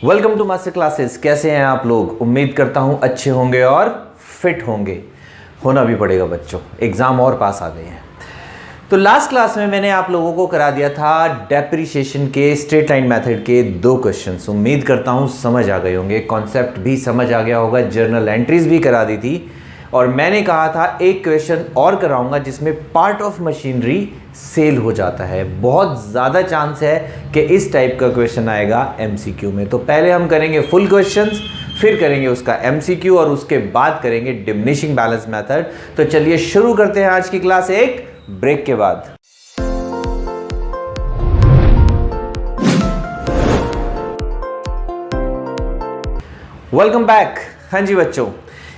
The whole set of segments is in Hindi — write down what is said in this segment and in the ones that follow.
Welcome to master classes. कैसे हैं आप लोग? उम्मीद करता हूं अच्छे होंगे और फिट होंगे। होना भी पड़ेगा बच्चों, एग्ज़ाम और पास आ गए हैं। तो लास्ट क्लास में मैंने आप लोगों को करा दिया था डेप्रिसिएशन के स्ट्रेट लाइन मेथड के 2 क्वेश्चंस। उम्मीद करता हूं समझ आ गए होंगे, कॉन्सेप्ट भी समझ आ गया होगा, जर्नल एंट्रीज भी करा दी थी। और मैंने कहा था एक क्वेश्चन और कराऊंगा जिसमें पार्ट ऑफ मशीनरी सेल हो जाता है। बहुत ज़्यादा चांस है कि इस टाइप का क्वेश्चन आएगा एमसीक्यू में। तो पहले हम करेंगे फुल क्वेश्चंस, फिर करेंगे उसका एमसीक्यू और उसके बाद करेंगे डिमिनिशिंग बैलेंस मेथड। तो चलिए शुरू करते हैं आज की क्लास एक ब्रेक के बाद। Welcome back. हाँ जी बच्चों,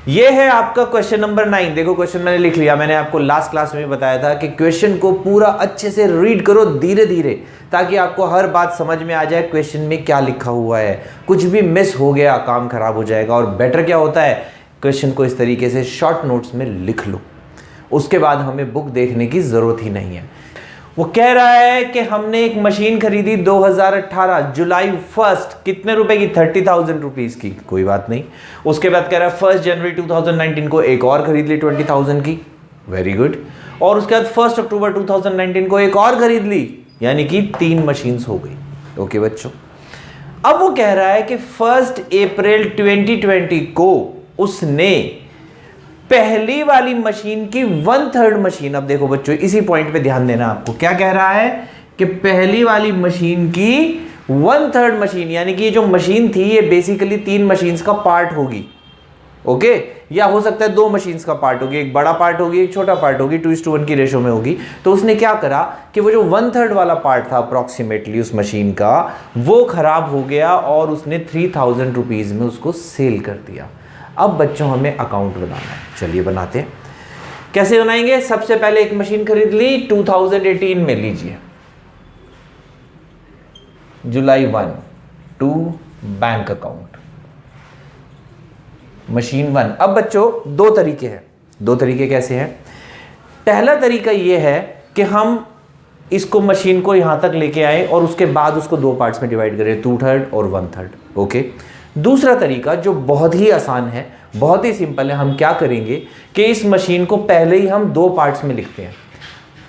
ये है आपका क्वेश्चन नंबर 9। देखो क्वेश्चन मैंने लिख लिया। मैंने आपको लास्ट क्लास में बताया था कि क्वेश्चन को पूरा अच्छे से रीड करो धीरे धीरे, ताकि आपको हर बात समझ में आ जाए क्वेश्चन में क्या लिखा हुआ है। कुछ भी मिस हो गया काम खराब हो जाएगा। और बेटर क्या होता है, क्वेश्चन को इस तरीके से शॉर्ट नोट्स में लिख लो, उसके बाद हमें बुक देखने की जरूरत ही नहीं है। वो कह रहा है कि हमने एक मशीन खरीदी 2018 जुलाई 1 कितने रुपए की? 30,000 रुपीज की। कोई बात नहीं। उसके बाद कह रहा है 1 जनवरी 2019 को एक और खरीद ली 20,000 की। Very good. और उसके बाद 1 अक्टूबर 2019 को एक और खरीद ली, यानी कि 3 मशीन्स हो गई। ओके बच्चों, अब वो कह रहा है कि 1 अप्रैल 2020 को उसने पहली वाली मशीन की 1/3 मशीन, अब देखो बच्चों इसी पॉइंट पे ध्यान देना आपको, क्या कह रहा है कि पहली वाली मशीन की 1/3 मशीन, यानी कि ये जो मशीन थी ये बेसिकली 3 मशीन्स का पार्ट होगी। ओके, या हो सकता है 2 मशीन्स का पार्ट होगी, एक बड़ा पार्ट होगी एक छोटा पार्ट होगी, 2:1 की रेशो में होगी। तो उसने क्या करा कि वो जो 1/3 वाला पार्ट था अप्रोक्सीमेटली उस मशीन का, वो खराब हो गया और उसने 3,000 रुपीज में उसको सेल कर दिया। अब बच्चों हमें अकाउंट बनाना है। चलिए बनाते हैं। कैसे बनाएंगे? सबसे पहले एक मशीन खरीद ली 2018 में, लीजिए जुलाई 1 टू बैंक अकाउंट मशीन 1। अब बच्चों 2 तरीके हैं। 2 तरीके कैसे हैं? पहला तरीका यह है कि हम इसको मशीन को यहां तक लेके आए और उसके बाद उसको 2 पार्ट्स में डिवाइड करें, 2/3 और 1/3। ओके। दूसरा तरीका जो बहुत ही आसान है, बहुत ही सिंपल है, हम क्या करेंगे कि इस मशीन को पहले ही हम 2 पार्ट्स में लिखते हैं।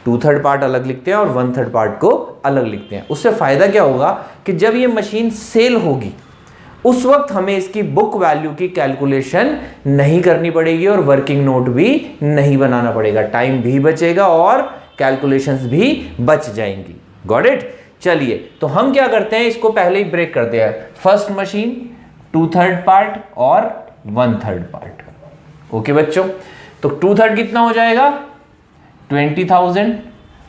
2/3 पार्ट अलग लिखते हैं और 1/3 पार्ट को अलग लिखते हैं। उससे फायदा क्या होगा कि जब ये मशीन सेल होगी उस वक्त हमें इसकी बुक वैल्यू की कैलकुलेशन नहीं करनी पड़ेगी और वर्किंग नोट भी नहीं बनाना पड़ेगा। टाइम भी बचेगा और कैलकुलेशंस भी बच जाएंगी। Got it? चलिए तो हम क्या करते हैं, इसको पहले ही ब्रेक करते हैं। फर्स्ट मशीन 2/3 पार्ट और 1/3 पार्ट। ओके बच्चों, तो 2/3 कितना हो जाएगा? 20,000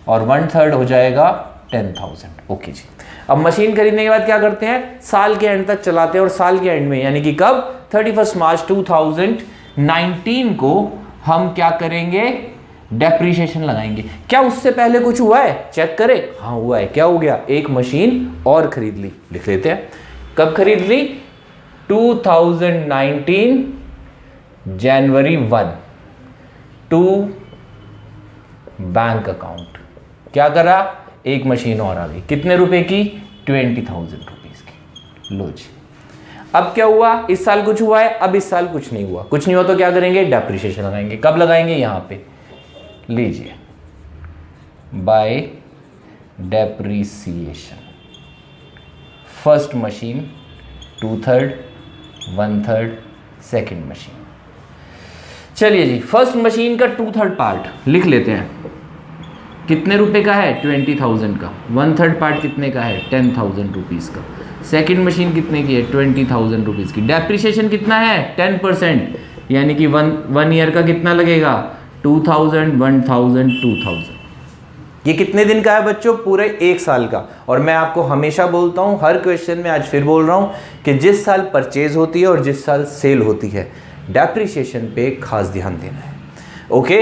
और 1/3 हो जाएगा 10,000। ओके जी। अब मशीन खरीदने के बाद क्या करते हैं, साल के एंड तक चलाते हैं और साल के एंड में यानी कि कब, 31 मार्च 2019 को हम क्या करेंगे, डेप्रिसिएशन लगाएंगे। क्या उससे पहले कुछ हुआ है? चेक करें। हाँ हुआ है। क्या हो गया? एक मशीन और खरीद ली। लिख लेते हैं। कब खरीद ली? 2019 जनवरी 1 टू बैंक अकाउंट। क्या करा? एक मशीन और आ गई। कितने रुपए की? 20,000 रुपीज की। लो जी। अब क्या हुआ? इस साल कुछ हुआ है? अब इस साल कुछ नहीं हुआ। कुछ नहीं हुआ तो क्या करेंगे? डेप्रिसिएशन लगाएंगे। कब लगाएंगे? यहां पे लीजिए, bye depreciation. First machine 2/3 1/3 second machine. चलिए जी, फर्स्ट मशीन का 2/3 पार्ट लिख लेते हैं। कितने रुपए का है? 20,000 का। 1/3 पार्ट कितने का है? 10,000 रुपीज का। सेकेंड मशीन कितने की है? 20,000 रुपीज की। डेप्रिसिएशन कितना है? 10%, यानी कि वन ईयर का कितना लगेगा? 2,000 1,000 2,000। ये कितने दिन का है बच्चों? पूरे 1 साल का। और मैं आपको हमेशा बोलता हूं, हर क्वेश्चन में आज फिर बोल रहा हूं कि जिस साल परचेज होती है और जिस साल सेल होती है, डेप्रिसिएशन पे खास ध्यान देना है। ओके,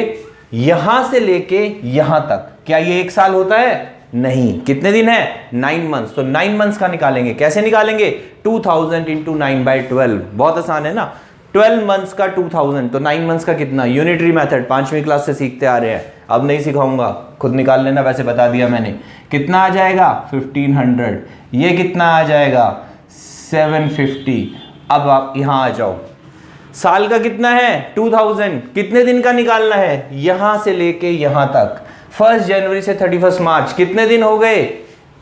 यहां से लेके यहां तक क्या ये 1 साल होता है? नहीं। कितने दिन है? 9 मंथ्स। तो 9 मंथ्स का निकालेंगे। कैसे निकालेंगे? 2000 इंटू 9/12। बहुत आसान है ना। 12 मंथ्स का 2000, तो 9 मंथ्स का कितना? यूनिटरी मेथड 5वीं क्लास से सीखते आ रहे हैं, अब नहीं सिखाऊंगा, खुद निकाल लेना। वैसे बता दिया मैंने। कितना आ जाएगा? 1500। ये कितना आ जाएगा? 750। अब आप यहां आ जाओ, साल का कितना है 2000, कितने दिन का निकालना है यहां से लेके यहां तक, 1 जनवरी से 31 मार्च, कितने दिन हो गए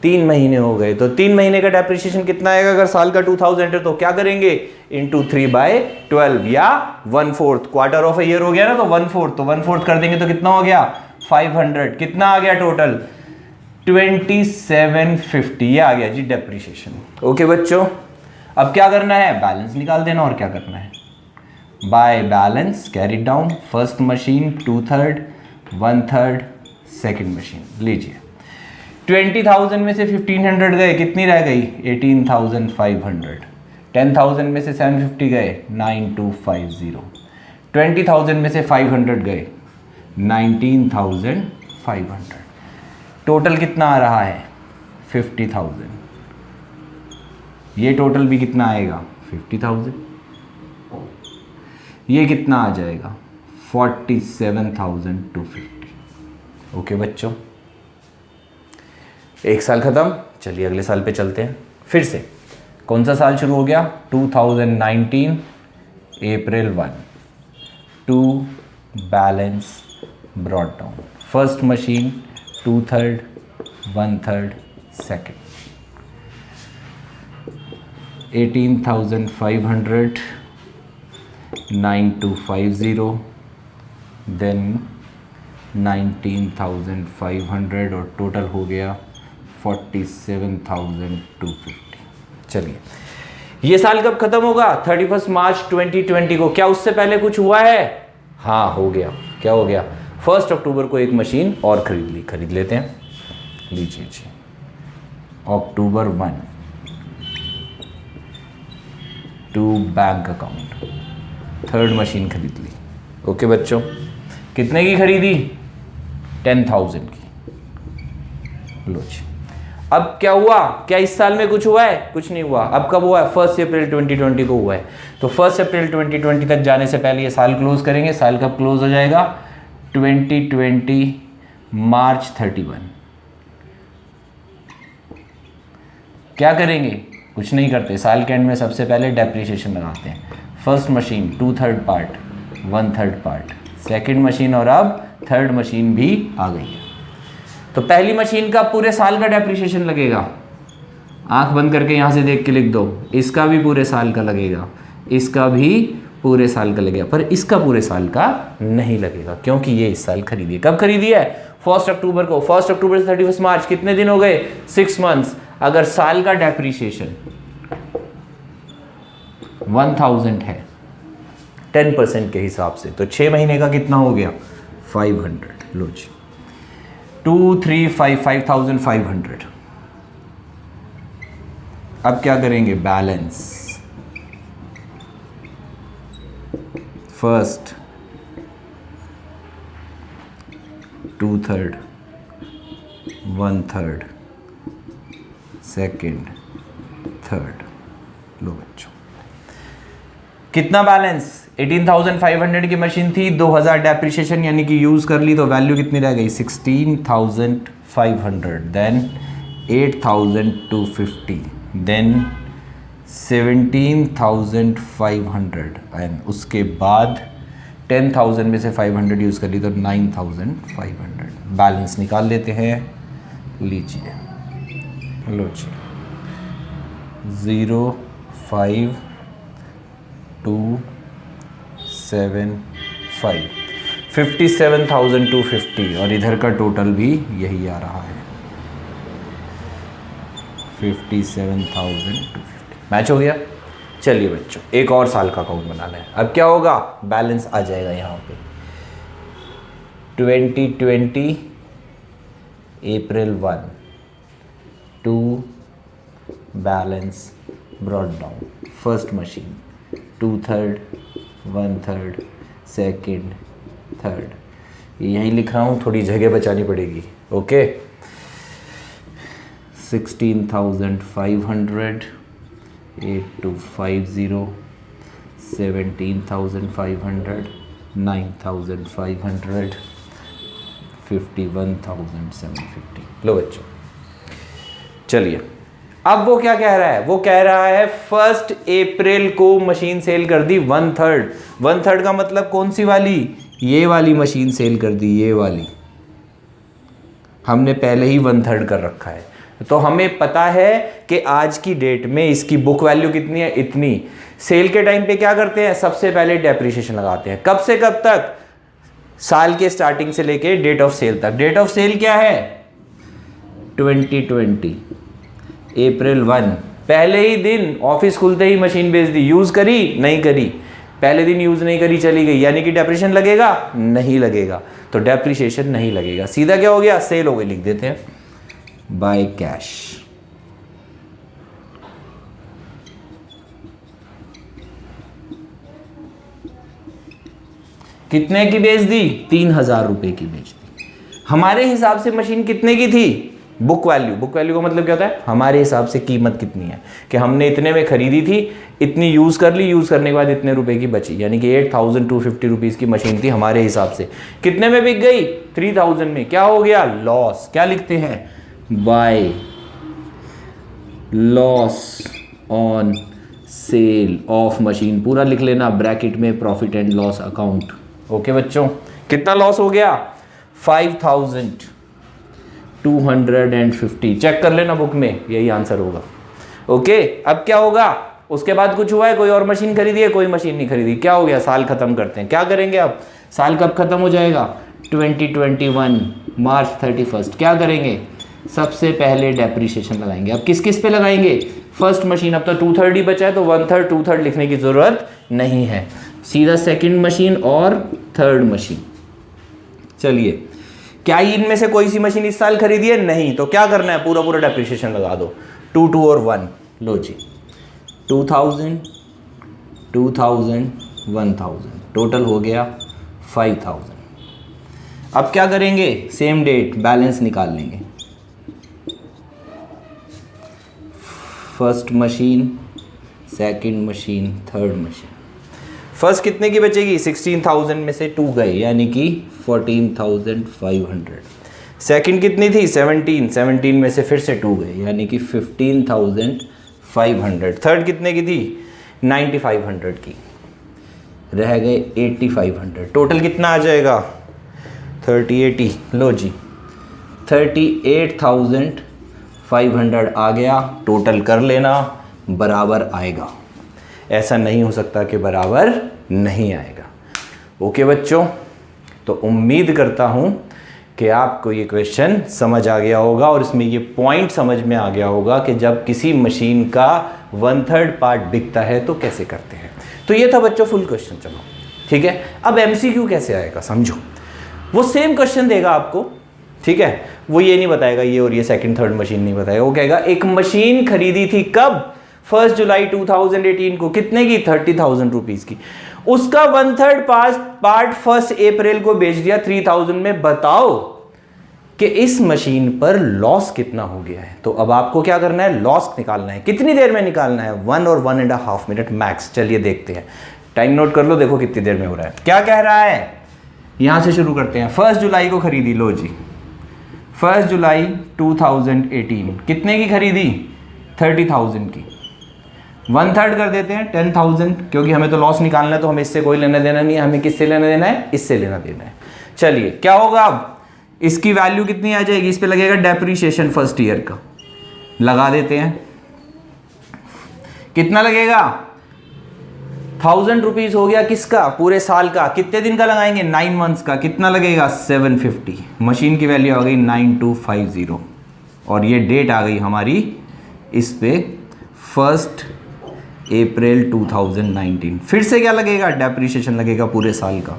3 महीने हो गए। तो 3 महीने का डेप्रिसिएशन कितना आएगा अगर साल का 2000 है तो क्या करेंगे इंटू 3/12 या 1/4, क्वार्टर ऑफ ईयर हो गया ना तो 1/4, तो 1/4 कर देंगे तो कितना हो गया 500, कितना आ गया टोटल 2750, ये आ गया जी डेप्रिसिएशन। ओके बच्चों, अब क्या करना है बैलेंस निकाल देना, और क्या करना है by balance carry down, first machine 2/3, 1/3 second machine. लीजिए 20,000 में से 1500 गए, कितनी रह गई 18,500, 10,000 में से 750 गए 9250, 20,000 में से 500 गए 19,500, टोटल कितना आ रहा है 50,000। ये टोटल भी कितना आएगा 50,000, ये कितना आ जाएगा 47,250। ओके बच्चों, एक साल खत्म, चलिए अगले साल पे चलते हैं। फिर से कौन सा साल शुरू हो गया 2019 April 1, to balance brought down, first machine 2/3, 1/3 second, 18,500, 9250, then 19,500 और टोटल हो गया 47,250। चलिए ये साल कब खत्म होगा 31 मार्च 2020 को। क्या उससे पहले कुछ हुआ है? हाँ हो गया। क्या हो गया 1 अक्टूबर को एक मशीन और खरीद लेते हैं। लीजिए जी October 1 to bank account, 3rd machine खरीद ली। ओके बच्चों, कितने की खरीदी 10,000 की। लो जी, अब क्या हुआ, क्या इस साल में कुछ हुआ है? कुछ नहीं हुआ। अब कब हुआ है 1 अप्रैल 2020 को हुआ है। तो 1 अप्रैल 2020 तक जाने से पहले ये साल क्लोज करेंगे। साल कब क्लोज हो जाएगा 2020 मार्च 31। क्या करेंगे? कुछ नहीं करते, साल के एंड में सबसे पहले डेप्रिसिएशन लगाते हैं। First machine 2/3 part, 1/3 part, second machine और अब 3rd मशीन भी आ गई है। तो पहली मशीन का पूरे साल का डेप्रिसिएशन लगेगा। आंख बंद करके यहाँ से देख के लिख दो, इसका भी पूरे साल का लगेगा, इसका भी पूरे साल का लगेगा, पर इसका पूरे साल का नहीं लगेगा क्योंकि ये इस साल खरीदी है। कब खरीदी है 1 अक्टूबर को। 1 अक्टूबर से 31 मार्च कितने दिन हो गए 6 मंथ्स। अगर साल का डेप्रिसिएशन 1000 है 10% के हिसाब से तो 6 महीने का कितना हो गया 500। लो जी 5,500। अब क्या करेंगे बैलेंस, फर्स्ट 2/3, 1/3 सेकेंड 3rd। लो बच्चों कितना बैलेंस 18,500 की मशीन थी, 2000 डेप्रिसिएशन यानी कि यूज़ कर ली तो वैल्यू कितनी रह गई 16,500, देन 8,250, देन 17,500 एंड उसके बाद 10,000 में से 500 यूज़ कर ली तो 9,500। बैलेंस निकाल लेते हैं। लीजिए लो जी 0,5,2,7,5 57,250 और इधर का टोटल भी यही आ रहा है 57,250। मैच हो गया। चलिए बच्चों एक और साल का अकाउंट बनाना है। अब क्या होगा बैलेंस आ जाएगा यहाँ पे 2020 April 1 to balance brought down, first machine 2/3, 1/3 second 3rd। यहीं लिख रहा हूँ, थोड़ी जगह बचानी पड़ेगी। ओके 16,500, 8,250, 17,500, 9,500, 51,750। लो बच्चों चलिए अब वो क्या कह रहा है, वो कह रहा है 1 अप्रैल को मशीन सेल कर दी 1/3। 1/3 का मतलब कौन सी वाली, ये वाली मशीन सेल कर दी, ये वाली हमने पहले ही 1/3 कर रखा है। तो हमें पता है कि आज की डेट में इसकी बुक वैल्यू कितनी है, इतनी। सेल के टाइम पे क्या करते हैं, सबसे पहले डेप्रिसिएशन लगाते हैं। कब से कब तक, साल के स्टार्टिंग से लेके डेट ऑफ सेल तक। डेट ऑफ सेल क्या है 2020 अप्रैल 1, पहले ही दिन ऑफिस खुलते ही मशीन बेच दी। यूज करी नहीं करी, पहले दिन यूज नहीं करी चली गई, यानी कि डेप्रिसिएशन लगेगा नहीं लगेगा, तो डेप्रिसिएशन नहीं लगेगा। सीधा क्या हो गया, सेल हो गई। लिख देते हैं बाय कैश। कितने की बेच दी, 3000 रुपए की बेच दी। हमारे हिसाब से मशीन कितने की थी, बुक वैल्यू। बुक वैल्यू का मतलब क्या होता है, हमारे हिसाब से कीमत कितनी है, कि हमने इतने में खरीदी थी, इतनी यूज कर ली, यूज करने के बाद इतने रुपए की बची, यानी कि 8250 रुपीज की मशीन थी हमारे हिसाब से। कितने में बिक गई, 3000 में। क्या हो गया, लॉस। क्या लिखते हैं, by loss on cell of machine, पूरा लिख लेना ब्रैकेट में, profit and loss account. Okay बच्चों, कितना लॉस हो गया, 5250। चेक कर लेना बुक में, यही आंसर होगा। ओके, अब क्या होगा, उसके बाद कुछ हुआ है, कोई और मशीन खरीदी है, कोई मशीन नहीं खरीदी। क्या हो गया, साल खत्म करते हैं। क्या करेंगे अब, साल कब खत्म हो जाएगा, 2021 मार्च 31। क्या करेंगे, सबसे पहले डेप्रिसिएशन लगाएंगे। अब किस किस पे लगाएंगे, फर्स्ट मशीन। अब तो 2/3 ही बचा है, तो 1/3 2/3 लिखने की जरूरत नहीं है, सीधा सेकंड मशीन और थर्ड मशीन। चलिए, क्या इनमें से कोई सी मशीन इस साल खरीदी है, नहीं, तो क्या करना है, पूरा पूरा डेप्रिसिएशन लगा दो। 2 2 और 1, लो जी, 2000 2000 1000, टोटल हो गया 5000। अब क्या करेंगे, सेम डेट बैलेंस निकाल लेंगे। First machine, second machine, third machine. First कितने की बचेगी, 16000 में से 2 गए, यानी कि 14500। सेकंड कितनी थी, 17 में से फिर से 2 गए, यानी कि 15500। थर्ड कितने की थी, 9500 की, रह गए 8500। टोटल कितना आ जाएगा, 3080। लो जी, 38500 आ गया। टोटल कर लेना, बराबर आएगा। ऐसा नहीं हो सकता कि बराबर नहीं आएगा। ओके बच्चों, तो उम्मीद करता हूं कि आपको ये क्वेश्चन समझ आ गया होगा और इसमें ये पॉइंट समझ में आ गया होगा कि जब किसी मशीन का 1/3 पार्ट बिकता है तो कैसे करते हैं। तो ये था बच्चों फुल क्वेश्चन। चलो ठीक है, अब MCQ कैसे आएगा समझो। वो सेम क्वेश्चन देगा आपको, ठीक है, वो ये नहीं बताएगा ये और ये सेकंड थर्ड मशीन नहीं बताएगा। वो कहेगा एक मशीन खरीदी थी कब, 1 जुलाई 2018 को, कितने की, 30,000 रुपीज की। उसका 1/3 पार्ट 1 अप्रैल को बेच दिया 3000 में। बताओ कि इस मशीन पर लॉस कितना हो गया है। तो अब आपको क्या करना है, लॉस निकालना है। कितनी देर में निकालना है, 1 और 1.5 मिनट मैक्स। चलिए देखते हैं, टाइम नोट कर लो, देखो कितनी देर में हो रहा है। क्या कह रहा है, यहां से शुरू करते हैं। 1 जुलाई को खरीदी, लो जी, 1 जुलाई 2018 कितने की खरीदी, 30,000 की। 1/3 कर देते हैं 10,000, क्योंकि हमें तो लॉस निकालना है, तो हमें इससे कोई लेना देना नहीं है, हमें किससे लेना देना है, इससे लेना देना है। चलिए क्या होगा, अब इसकी वैल्यू कितनी आ जाएगी, इस पे लगेगा डेप्रीशिएशन फर्स्ट ईयर का, लगा देते हैं। कितना लगेगा, 1000 रुपीज हो गया किसका, पूरे साल का। कितने दिन का लगाएंगे, 9 मंथ्स का। कितना लगेगा, 750। मशीन की वैल्यू आ गई 9250 और ये डेट आ गई हमारी इस पे 1 अप्रैल 2019। फिर से क्या लगेगा, डेप्रीशिएशन लगेगा पूरे साल का।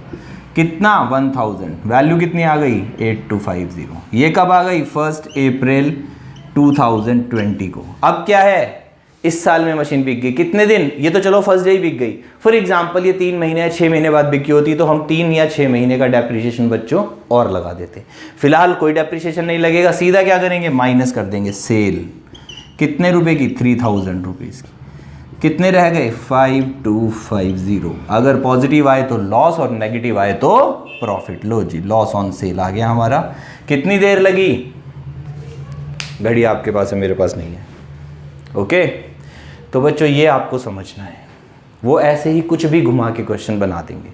कितना, 1000। वैल्यू कितनी आ गई, 8250। ये कब आ गई, 1 अप्रैल 2020 को। अब क्या है, इस साल में मशीन बिक गई, कितने दिन, ये तो चलो फर्स्ट डे ही बिक गई। फॉर एग्जांपल ये 3 महीने या 6 महीने बाद बिकी होती तो हम 3 या 6 महीने का डेप्रीशिएशन बच्चों और लगा देते। फिलहाल कोई डेप्रीशिएशन नहीं लगेगा, सीधा क्या करेंगे, माइनस कर देंगे सेल। कितने रुपए की, 3000 रुपीज़ की। कितने रह गए, 5250। अगर पॉजिटिव आए तो लॉस और नेगेटिव आए तो प्रॉफिट। लो जी, लॉस ऑन सेल आ गया हमारा। कितनी देर लगी, घड़ी आपके पास है, मेरे पास नहीं है। ओके, तो बच्चों ये आपको समझना है, वो ऐसे ही कुछ भी घुमा के क्वेश्चन बना देंगे।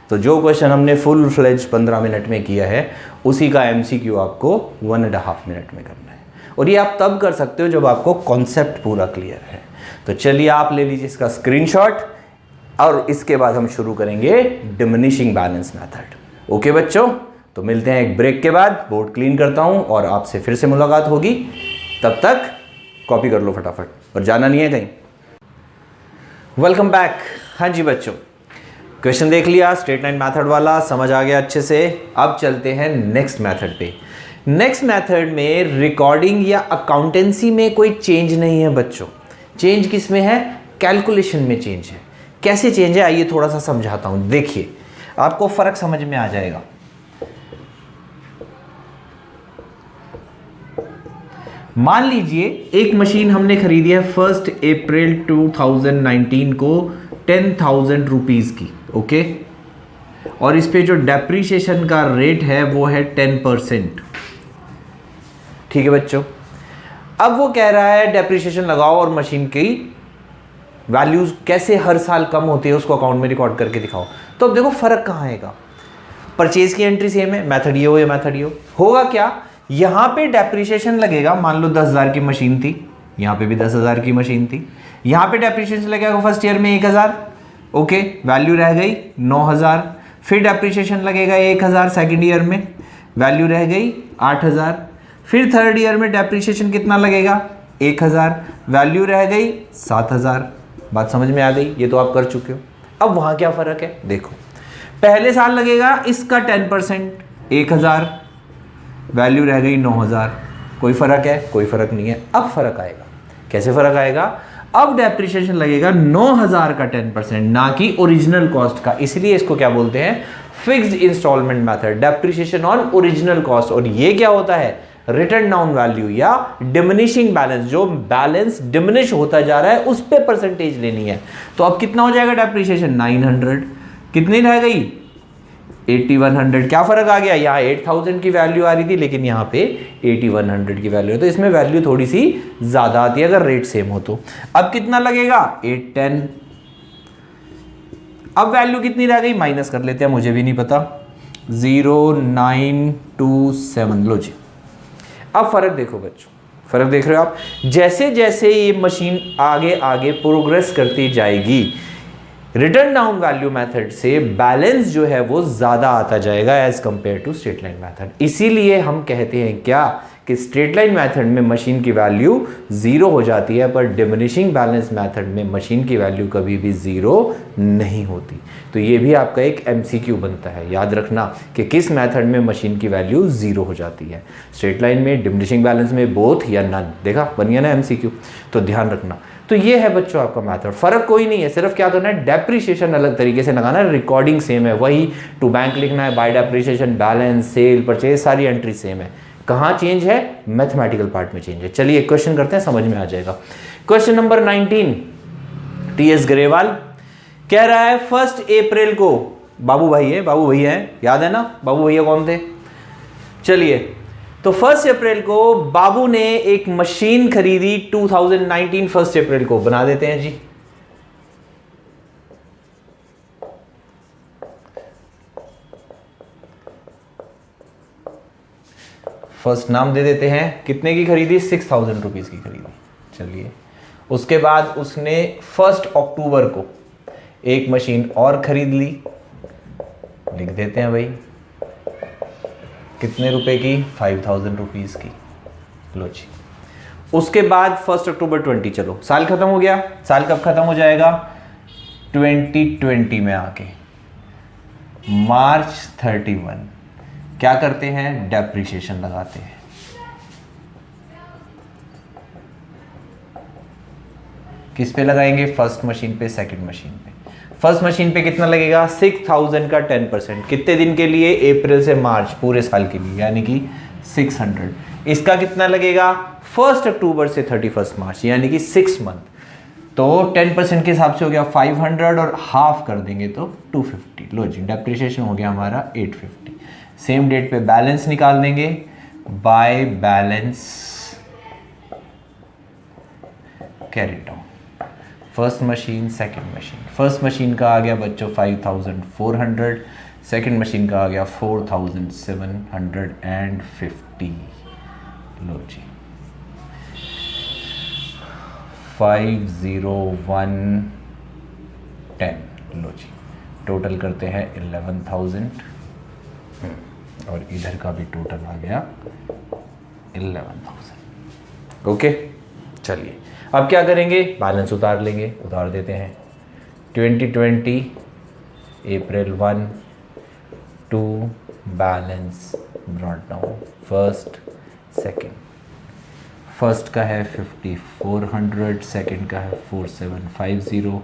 तो जो क्वेश्चन हमने फुल फ्लेज 15 मिनट में किया है उसी का MCQ आपको 1.5 मिनट में करना है, और ये आप तब कर सकते हो जब आपको कॉन्सेप्ट पूरा क्लियर है। तो चलिए आप ले लीजिए इसका स्क्रीनशॉट, और इसके बाद हम शुरू करेंगे डिमिनिशिंग बैलेंस मेथड। ओके बच्चों, तो मिलते हैं एक ब्रेक के बाद, बोर्ड क्लीन करता हूं और आपसे फिर से मुलाकात होगी। तब तक कॉपी कर लो फटाफट और जाना नहीं है कहीं। Welcome back. हाँ जी बच्चों, क्वेश्चन देख लिया स्ट्रेट लाइन मेथड वाला, समझ आ गया अच्छे से। अब चलते हैं नेक्स्ट मेथड पे। नेक्स्ट मेथड में रिकॉर्डिंग या अकाउंटेंसी में कोई चेंज नहीं है बच्चों। चेंज किस में है? कैलकुलेशन में चेंज है। कैसे चेंज है आइए थोड़ा सा समझाता हूं, देखिए आपको फर्क समझ में आ जाएगा। मान लीजिए एक मशीन हमने खरीदी है 1 अप्रैल 2019 को 10,000 रुपीज की, ओके, और इस पे जो डेप्रीशिएशन का रेट है वो है 10%। ठीक है बच्चों, अब वो कह रहा है डेप्रीशिएशन लगाओ और मशीन की वैल्यूज कैसे हर साल कम होती है उसको अकाउंट में रिकॉर्ड करके दिखाओ। तो अब देखो फर्क कहां आएगा। परचेज की एंट्री सेम है, मेथड ये हो या मेथड ये हो, होगा क्या, यहां पे डेप्रीशिएशन लगेगा। मान लो 10,000 की मशीन थी, यहां पे भी 10,000 की मशीन थी, यहां पे डेप्रीशिएशन लगेगा फर्स्ट ईयर में 1,000, ओके, वैल्यू रह गई 9,000। फिर डेप्रीशिएशन लगेगा 1,000 सेकेंड ईयर में, वैल्यू रह गई 8,000। फिर थर्ड ईयर में डेप्रीशिएशन कितना लगेगा? 1,000, वैल्यू रह गई 7,000। बात समझ में आ गई? ये तो आप कर चुके हो। अब वहां क्या फर्क है देखो, पहले साल लगेगा इसका 10%, 1,000, वैल्यू रह गई 9,000। कोई फर्क है? कोई फर्क नहीं है। अब फर्क आएगा, कैसे फर्क आएगा? अब डेप्रीशिएशन लगेगा 9,000 का 10%, ना कि ओरिजिनल कॉस्ट का। इसलिए इसको क्या बोलते हैं? Fixed installment method, depreciation on original cost. और ये क्या होता है? रिटर्न डाउन वैल्यू या डिमिनिशिंग बैलेंस, जो बैलेंस डिमिनिश होता जा रहा है उस पे परसेंटेज लेनी है। तो अब कितना हो जाएगा डेप्रीशिएशन? 900। कितनी रह गई? 8100। क्या फर्क आ गया? यहाँ 8,000 की वैल्यू आ रही थी लेकिन यहाँ पे 8100 की वैल्यू है, तो इसमें वैल्यू थोड़ी सी ज्यादा आती है अगर रेट सेम हो तो। अब कितना लगेगा? 810। अब वैल्यू कितनी रह गई? माइनस कर लेते हैं, मुझे भी नहीं पता, 0927। लो जी, अब फर्क देखो बच्चों, फर्क देख रहे हो आप? जैसे जैसे ये मशीन आगे आगे प्रोग्रेस करती जाएगी, रिटर्न डाउन वैल्यू मेथड से बैलेंस जो है वो ज्यादा आता जाएगा as compare to straight line method. इसीलिए हम कहते हैं क्या कि स्ट्रेट लाइन मेथड में मशीन की वैल्यू 0 हो जाती है, पर डिमिनिशिंग बैलेंस मेथड में मशीन की वैल्यू कभी भी 0 नहीं होती। तो ये भी आपका एक MCQ बनता है, याद रखना कि किस मेथड में मशीन की वैल्यू 0 हो जाती है, स्ट्रेट लाइन में, डिमिनिशिंग बैलेंस में, बोथ या नन। देखा, बन गया ना MCQ, तो ध्यान रखना। तो ये है बच्चों आपका मेथड, फर्क कोई नहीं है, सिर्फ क्या करना है, डेप्रीशिएशन अलग तरीके से लगाना है, रिकॉर्डिंग सेम है, वही टू बैंक लिखना है, by depreciation, balance, sale, purchase, सारी एंट्री सेम है। कहाँ चेंज है? मैथमेटिकल पार्ट में चेंज है। चलिए एक क्वेश्चन करते हैं, समझ में आ जाएगा। क्वेश्चन नंबर 19, TS ग्रेवाल कह रहा है 1 अप्रैल को, बाबू भाई है, बाबू भैया है, याद है ना बाबू भैया कौन थे? चलिए, तो 1 अप्रैल को बाबू ने एक मशीन खरीदी 2019 1 अप्रैल को, बना देते हैं जी। फर्स्ट नाम दे देते हैं, कितने की खरीदी? 6,000 रुपीज की खरीदी। चलिए, उसके बाद उसने 1 अक्टूबर को एक मशीन और खरीद ली, लिख देते हैं भाई, कितने रुपए की? 5,000 रुपीज की। लो जी, उसके बाद 1 अक्टूबर 20, चलो साल खत्म हो गया। साल कब खत्म हो जाएगा? 2020 में आके मार्च 31 क्या करते हैं? डेप्रीशिएशन लगाते हैं। किस पे लगाएंगे? फर्स्ट मशीन पे, सेकंड मशीन पे। फर्स्ट मशीन पे कितना लगेगा? 6,000 का 10%, कितने दिन के लिए? अप्रैल से मार्च, पूरे साल के लिए, यानी कि 600। इसका कितना लगेगा? 1 अक्टूबर से 31 मार्च, यानी कि 6 मंथ। तो 10% के हिसाब से हो गया 500 और हाफ कर देंगे तो 250। लो जी, डेप्रीशिएशन हो गया हमारा 850। सेम डेट पे बैलेंस निकाल देंगे, by balance carry down, first machine second machine. First machine का आ गया बच्चों 5400, सेकंड मशीन का आ गया 4750। लो जी 50110। लो जी टोटल करते हैं 11,000 और इधर का भी टोटल आ गया 11,000। ओके चलिए अब क्या करेंगे, बैलेंस उतार लेंगे, उतार देते हैं। 2020 April 1 2 balance brought down, first second. First का है 5400, सेकंड का है 4750,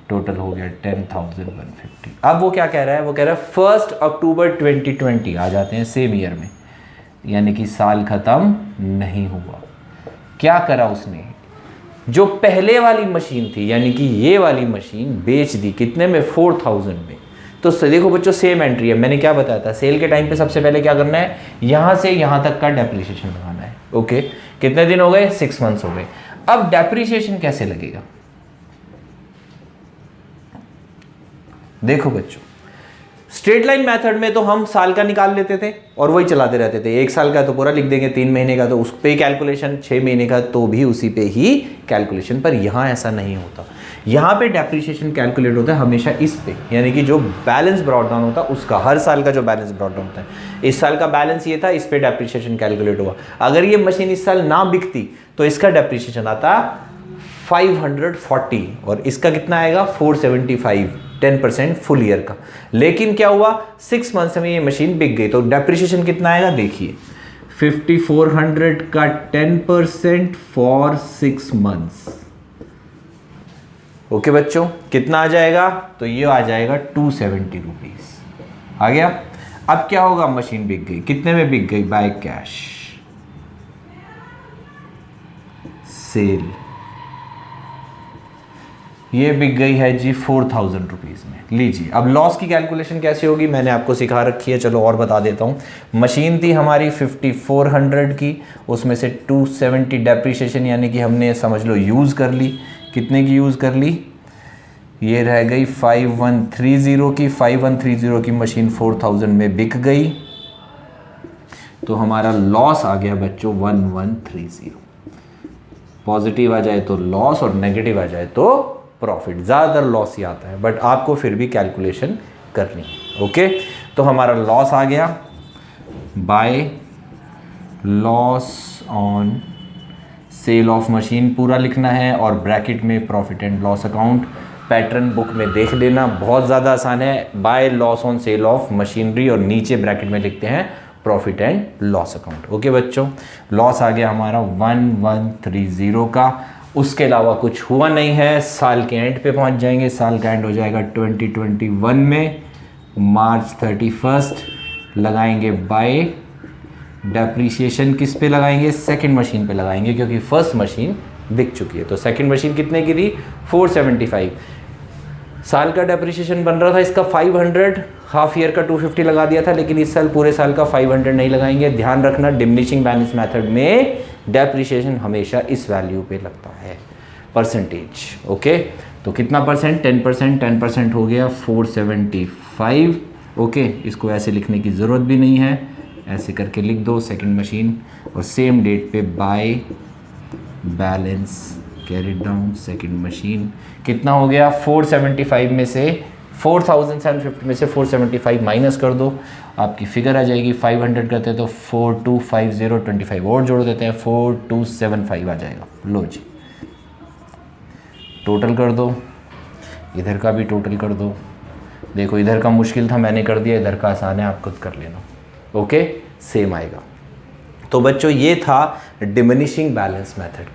टोटल हो गया 10,150। अब वो क्या कह रहा है, वो कह रहा है 1 अक्टूबर 2020 आ जाते हैं सेम ईयर में, यानी कि साल खत्म नहीं हुआ। क्या करा उसने, जो पहले वाली मशीन थी यानी कि ये वाली मशीन बेच दी कितने में, 4000 में। तो देखो बच्चों सेम एंट्री है, मैंने क्या बताया था, सेल के टाइम पे सबसे पहले क्या करना है, यहां से यहां तक का डेप्रिसिएशन लगाना है। ओके कितने दिन हो गए, 6 मंथ्स हो गए। अब डेप्रिसिएशन कैसे लगेगा, देखो बच्चों स्ट्रेट लाइन मेथड में तो हम साल का निकाल लेते थे और वही चलाते रहते थे। 1 साल का तो पूरा लिख देंगे, 3 महीने का तो उस पे ही कैलकुलेशन, 6 महीने का तो भी उसी पे ही कैलकुलेशन। पर यहाँ ऐसा नहीं होता, यहाँ पे डेप्रिसिएशन कैलकुलेट होता है हमेशा इस पे, यानी कि जो बैलेंस ब्रॉट डाउन होता है उसका, हर साल का जो बैलेंस ब्रॉट डाउन होता है। इस साल का बैलेंस ये था, इस पे डेप्रिसिएशन कैलकुलेट हुआ। अगर ये मशीन इस साल ना बिकती तो इसका डेप्रिसिएशन आता 540 और इसका कितना आएगा 475, 10% फुल ईयर का। लेकिन क्या हुआ, 6 मंथ्स में ये मशीन बिक गई तो डेप्रिसिएशन कितना आएगा, देखिए 5400 का 10% फॉर 6 मंथ्स। ओके बच्चों कितना आ जाएगा, तो ये आ जाएगा 270 रुपीज आ गया। अब क्या होगा, मशीन बिक गई, कितने में बिक गई, बाय कैश, सेल, ये बिक गई है जी 4000 रुपीज़ में। लीजिए अब लॉस की कैलकुलेशन कैसे होगी मैंने आपको सिखा रखी है, चलो और बता देता हूँ। मशीन थी हमारी 5400 की, उसमें से 270 डेप्रिसिएशन यानी कि हमने समझ लो यूज़ कर ली। कितने की यूज़ कर ली, ये रह गई 5130 की। 5130 की मशीन 4000 में बिक गई तो हमारा लॉस आ गया बच्चों 1130। पॉजिटिव आ जाए तो लॉस और नेगेटिव आ जाए तो प्रॉफिट। ज़्यादातर लॉस ही आता है बट आपको फिर भी कैलकुलेशन करनी है। ओके तो हमारा लॉस आ गया by loss on cell of machine पूरा लिखना है और ब्रैकेट में profit and loss account. Pattern book में देख लेना, बहुत ज़्यादा आसान है। By loss on cell of machinery और नीचे ब्रैकेट में लिखते हैं profit and loss account. Okay बच्चों लॉस आ गया हमारा 1130 का। उसके अलावा कुछ हुआ नहीं है, साल के एंड पे पहुंच जाएंगे। साल का एंड हो जाएगा 2021 में, मार्च 31 लगाएंगे बाय डेप्रिसिएशन। किस पे लगाएंगे, सेकंड मशीन पे लगाएंगे क्योंकि फर्स्ट मशीन बिक चुकी है। तो सेकंड मशीन कितने की थी 475। साल का डेप्रिसिएशन बन रहा था इसका 500, हाफ ईयर का 250 लगा दिया था, लेकिन इस साल पूरे साल का 500 नहीं लगाएंगे। ध्यान रखना डिमिनिशिंग बैलेंस मेथड में डेप्रिसिएशन हमेशा इस वैल्यू पे लगता है, परसेंटेज। ओके तो कितना परसेंट, 10%। 10% हो गया 475। ओके इसको ऐसे लिखने की ज़रूरत भी नहीं है, ऐसे करके लिख दो सेकंड मशीन और सेम डेट पे by balance carried down second machine. कितना हो गया 475 में से 4750 में से 475 माइनस कर दो, आपकी फिगर आ जाएगी 500 करते हैं तो 4250 और जोड़ देते हैं 4275 आ जाएगा। लो जी टोटल कर दो, इधर का भी टोटल कर दो। देखो इधर का मुश्किल था मैंने कर दिया, इधर का आसान है आप खुद कर लेना। ओके सेम आएगा। तो बच्चों ये था डिमिनिशिंग बैलेंस मेथड।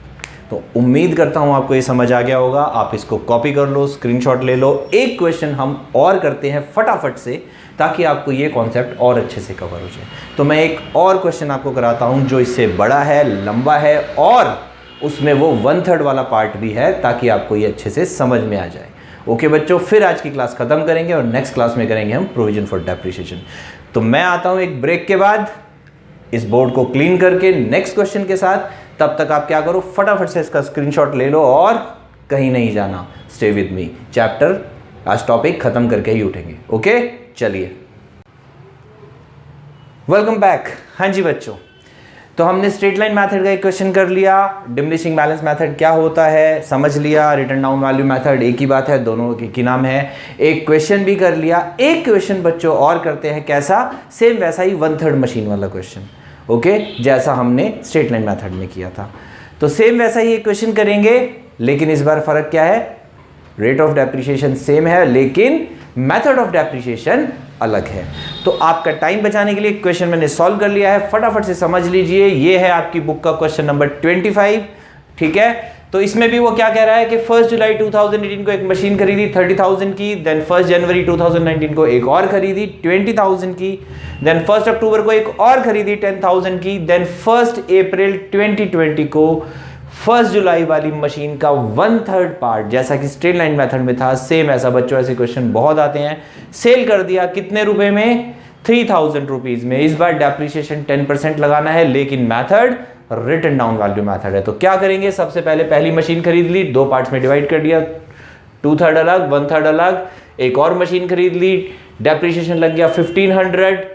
तो उम्मीद करता हूँ आपको ये समझ आ गया होगा। आप इसको कॉपी कर लो, स्क्रीनशॉट ले लो। एक क्वेश्चन हम और करते हैं फटाफट से ताकि आपको ये कॉन्सेप्ट और अच्छे से कवर हो जाए। तो मैं एक और क्वेश्चन आपको कराता हूँ जो इससे बड़ा है, लंबा है और उसमें वो 1/3 वाला पार्ट भी है ताकि आपको ये अच्छे से समझ में आ जाए। ओके बच्चों फिर आज की क्लास खत्म करेंगे और नेक्स्ट क्लास में करेंगे हम प्रोविजन फॉर डेप्रिसिएशन। तो मैं आता हूँ एक ब्रेक के बाद इस बोर्ड को क्लीन करके नेक्स्ट क्वेश्चन के साथ। तब तक आप क्या करो, फटाफट से इसका स्क्रीनशॉट ले लो और कहीं नहीं जाना, स्टे विद मी। चैप्टर आज टॉपिक खत्म करके ही उठेंगे। ओके, चलिए वेलकम बैक। हाँ जी बच्चों, तो हमने स्ट्रेट लाइन मेथड का एक क्वेश्चन कर लिया, डिमिनिशिंग बैलेंस मेथड क्या होता है समझ लिया, रिटर्न डाउन वैल्यू मेथड एक ही बात है, दोनों की नाम है। एक क्वेश्चन भी कर लिया। एक क्वेश्चन बच्चों और करते हैं, कैसा, सेम वैसा ही 1/3 मशीन वाला क्वेश्चन, ओके, जैसा हमने स्ट्रेट लाइन मेथड में किया था। तो सेम वैसा ही एक क्वेश्चन करेंगे, लेकिन इस बार फर्क क्या है, रेट ऑफ डेप्रिसिएशन सेम है लेकिन मेथड ऑफ डेप्रिसिएशन अलग है। तो आपका टाइम बचाने के लिए क्वेश्चन मैंने सॉल्व कर लिया है, फटाफट से समझ लीजिए। ये है आपकी बुक का क्वेश्चन नंबर 25, ठीक है। तो इसमें भी वो क्या कह रहा है कि 1 जुलाई 2018 को एक मशीन खरीदी 30,000 की, देन 1 जनवरी 2019 को एक और खरीदी 20,000 की, देन 1 अक्टूबर को एक और खरीदी 10,000 की, देन 1 अप्रैल 2020 को 1 जुलाई वाली मशीन का 1/3 पार्ट, जैसा कि स्ट्रेट लाइन मेथड में था, सेम ऐसा बच्चों ऐसे क्वेश्चन बहुत आते हैं, सेल कर दिया कितने रुपए में, 3,000 रुपीज में। इस बार डेप्रिसिएशन 10% लगाना है, लेकिन method written down value method है। तो क्या करेंगे, सबसे पहले पहली मशीन खरीद ली, 2 पार्ट्स में डिवाइड कर दिया, 2/3 अलग 1/3 अलग। एक और मशीन खरीद ली, डेप्रिसिएशन लग गया 1500,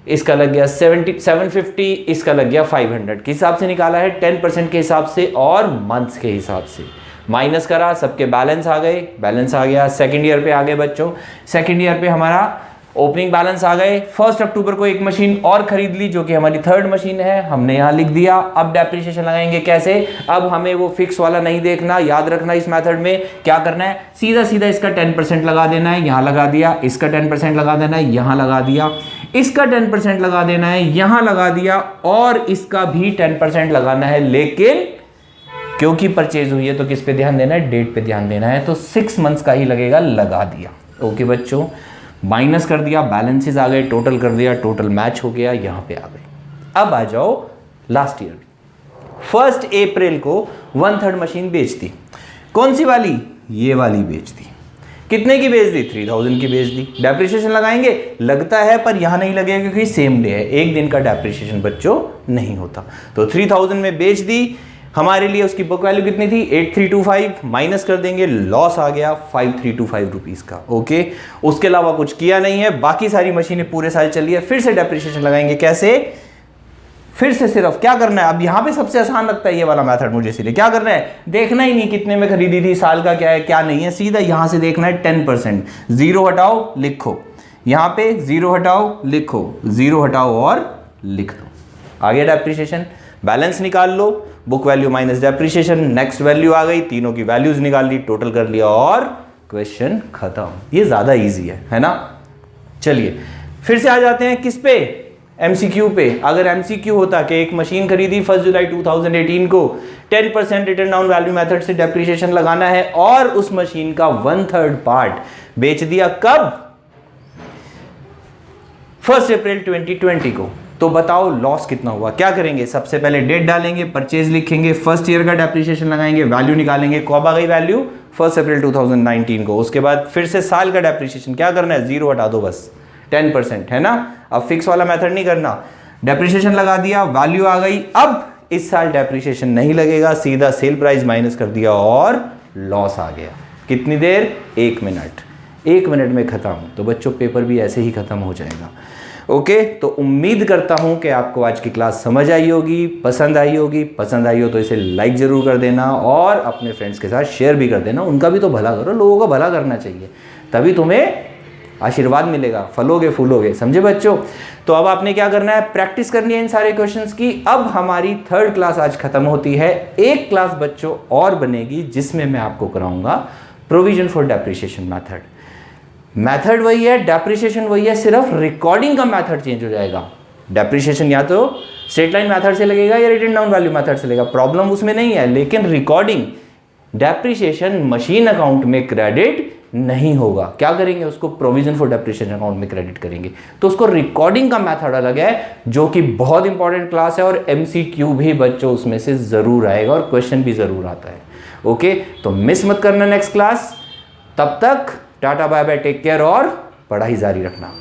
इसका लग गया 750, इसका लग गया 500। किस हिसाब से निकाला है, 10% के हिसाब से और मंथ्स के हिसाब से माइनस करा, सबके बैलेंस आ गए, बैलेंस आ गया। सेकंड ईयर पे आ गए बच्चों, सेकंड ईयर पे हमारा ओपनिंग बैलेंस आ गए। 1 अक्टूबर को एक मशीन और खरीद ली जो कि हमारी 3rd मशीन है, हमने यहाँ लिख दिया। अब डेप्रिसिएशन लगाएंगे कैसे, अब हमें वो फिक्स वाला नहीं देखना, याद रखना इस मेथड में क्या करना है, सीधा सीधा इसका 10% लगा देना है, यहाँ लगा दिया, इसका 10% लगा देना है, यहाँ लगा दिया, इसका 10% लगा देना है, यहां लगा दिया, और इसका भी 10% लगाना है। लेकिन क्योंकि परचेज हुई है तो किस पे ध्यान देना है, डेट पे ध्यान देना है। तो 6 मंथ्स का ही लगेगा, लगा दिया। ओके बच्चों, माइनस कर दिया, बैलेंसेस आ गए, टोटल कर दिया, टोटल मैच हो गया, यहां पे आ गए। अब आ जाओ लास्ट ईयर, 1 अप्रैल को 1/3 मशीन बेच दी। कौन सी वाली, ये वाली बेच दी। कितने की बेच दी, 3,000 की बेच दी। डेप्रिसिएशन लगाएंगे, लगता है पर यहां नहीं लगेगा क्योंकि सेम डे है, एक दिन का डेप्रिसिएशन बच्चों नहीं होता। तो 3,000 में बेच दी, हमारे लिए उसकी बुक वैल्यू कितनी थी, 8325, माइनस कर देंगे, लॉस आ गया 5325 रुपीज का। ओके, उसके अलावा कुछ किया नहीं है, बाकी सारी मशीनें पूरे साल चली है। फिर से डेप्रिसिएशन लगाएंगे, कैसे, फिर से सिर्फ क्या करना है, अब यहां पे सबसे आसान लगता है ये वाला मेथड मुझे, इसलिए क्या करना है, देखना ही नहीं कितने में खरीदी थी, साल का क्या है क्या नहीं है, सीधा यहां से देखना है 10%। 0 हटाओ, लिखो, यहां पे 0 हटाओ, लिखो, 0 हटाओ और लिख दो, आ गया डेप्रिसिएशन। बैलेंस निकाल लो, book value minus depreciation, next value आ गई, तीनों की वैल्यूज निकाल ली, टोटल कर लिया और क्वेश्चन खत्म। ये ज्यादा ईजी है ना। चलिए फिर से आ जाते हैं किस पे, एमसीक्यू पे। अगर एमसीक्यू होता कि एक मशीन खरीदी 1 जुलाई 2018 को, 10% रिटर्न डाउन वैल्यू मेथड से डेप्रिसिएशन लगाना है और उस मशीन का 1/3 पार्ट बेच दिया, कब, 1 अप्रैल 2020 को, तो बताओ लॉस कितना हुआ। क्या करेंगे, सबसे पहले डेट डालेंगे, परचेज लिखेंगे, फर्स्ट ईयर का डेप्रिसिएशन लगाएंगे, वैल्यू निकालेंगे, कब आ गई वैल्यू, 1 अप्रैल 2019 को। उसके बाद फिर से साल का डेप्रिसिएशन क्या करना है, 0 हटा दो बस, 10% है ना। अब फिक्स वाला मेथड नहीं करना, डेप्रिसिएशन लगा दिया, वैल्यू आ गई। अब इस साल डेप्रिसिएशन नहीं लगेगा, सीधा सेल प्राइस माइनस कर दिया और लॉस आ गया। कितनी देर, 1 मिनट, 1 मिनट में खत्म। तो बच्चों पेपर भी ऐसे ही खत्म हो जाएगा। ओके, तो उम्मीद करता हूं कि आपको आज की क्लास समझ आई होगी, पसंद आई होगी। पसंद आई हो तो इसे लाइक जरूर कर देना और अपने फ्रेंड्स के साथ शेयर भी कर देना। उनका भी तो भला करो, लोगों का भला करना चाहिए, तभी तुम्हें आशीर्वाद मिलेगा, फलोगे फूलोगे, समझे बच्चों। तो अब आपने क्या करना है, प्रैक्टिस करनी है इन सारे क्वेश्चंस की। अब हमारी 3rd क्लास आज खत्म होती है, एक क्लास बच्चों और बनेगी जिसमें मैं आपको कराऊंगा provision for depreciation method. Method वही है, डेप्रिसिएशन वही है, सिर्फ रिकॉर्डिंग का मेथड चेंज हो जाएगा। डेप्रिसिएशन या तो स्ट्रेट लाइन मेथड से लगेगा या रिटन डाउन वैल्यू मेथड से लगेगा, प्रॉब्लम उसमें नहीं है। लेकिन रिकॉर्डिंग, डेप्रिसिएशन मशीन अकाउंट में क्रेडिट नहीं होगा। क्या करेंगे, उसको प्रोविजन फॉर डेप्रिसिएशन अकाउंट में क्रेडिट करेंगे। तो उसको रिकॉर्डिंग का मेथड अलग है, जो कि बहुत इंपॉर्टेंट क्लास है, और एमसीक्यू भी बच्चों उसमें से जरूर आएगा और क्वेश्चन भी जरूर आता है। ओके, तो मिस मत करना नेक्स्ट क्लास। तब तक tata bye bye, take care और पढ़ाई जारी रखना।